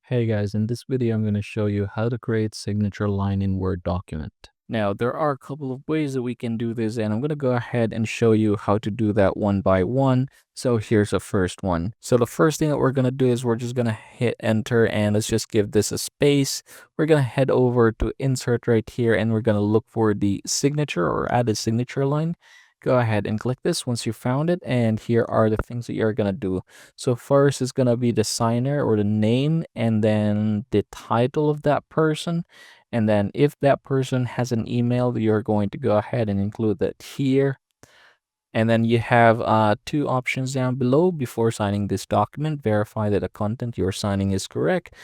Hey guys, in this video I'm going to show you how to create signature line in Word document. Now there are a couple of ways that we can do this, and I'm going to go ahead and show you how to do that one by one. So here's the first one. So the first thing that we're going to do is we're just going to hit enter, and let's just give this a space. We're going to head over to insert right here, and we're going to look for the signature or add a signature line. Go ahead and click this once you found it, and here are the things that you're going to do. So first is going to be the signer or the name, and then the title of that person. And then if that person has an email, you're going to go ahead and include that here. And then you have two options down below. Before signing this document, verify that the content you're signing is correct.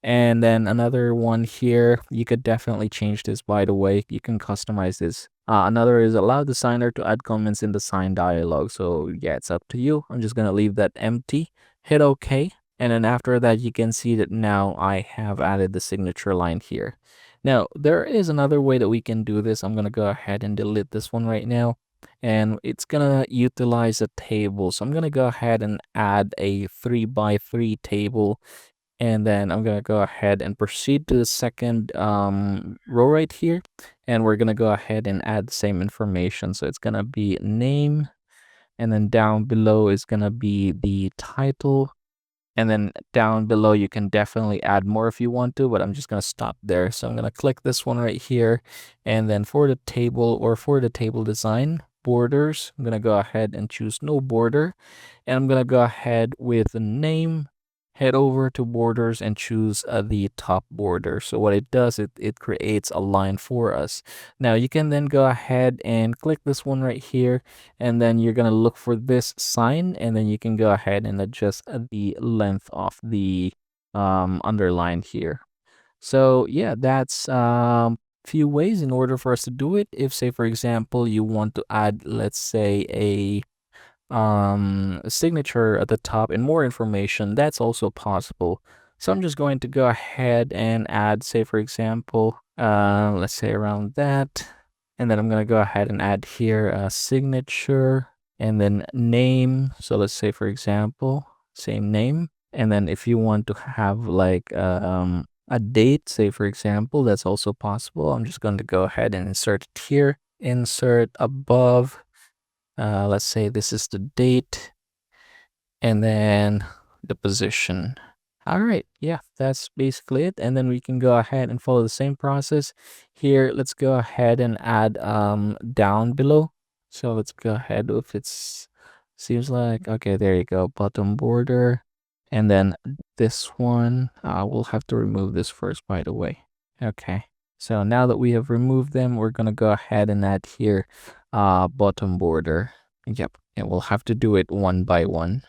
And then another one here, you could definitely change this, by the way. You can customize this. Another is allow the signer to add comments in the sign dialog. So yeah, it's up to you. I'm just going to leave that empty. Hit OK. And then after that, you can see that now I have added the signature line here. Now, there is another way that we can do this. I'm going to go ahead and delete this one right now. And it's going to utilize a table. So I'm going to go ahead and add a 3x3 table. And then I'm going to go ahead and proceed to the second row right here. And we're going to go ahead and add the same information. So it's going to be name. And then down below is going to be the title. And then down below, you can definitely add more if you want to, but I'm just going to stop there. So I'm going to click this one right here. And then for the table or for the table design, borders, I'm going to go ahead and choose no border. And I'm going to go ahead with the name, head over to borders and choose the top border. So what it does, it creates a line for us. Now you can then go ahead and click this one right here, and then you're going to look for this sign, and then you can go ahead and adjust the length of the underline here. So yeah, that's few ways in order for us to do it. If say for example you want to add, let's say, a signature at the top and more information, that's also possible. So I'm just going to go ahead and add, say for example, let's say around that, and then I'm going to go ahead and add here a signature and then name. So let's say for example, same name. And then if you want to have like a date, say for example, that's also possible. I'm just going to go ahead and insert it here, insert above. Let's say this is the date and then the position. All right, yeah, that's basically it. And then we can go ahead and follow the same process here. Let's go ahead and add down below. So let's go ahead if it's seems like, okay, there you go, bottom border. And then this one, we'll have to remove this first, by the way. Okay, so now that we have removed them, we're gonna go ahead and add here bottom border. Yep, and we'll have to do it one by one.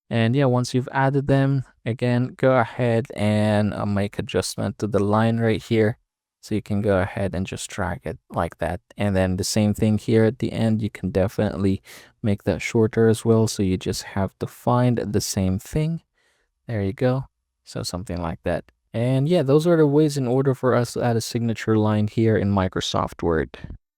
And yeah, once you've added them, again, go ahead and make adjustment to the line right here. So you can go ahead and just drag it like that. And then the same thing here at the end, you can definitely make that shorter as well. So you just have to find the same thing. There you go. So something like that. And yeah, those are the ways in order for us to add a signature line here in Microsoft Word.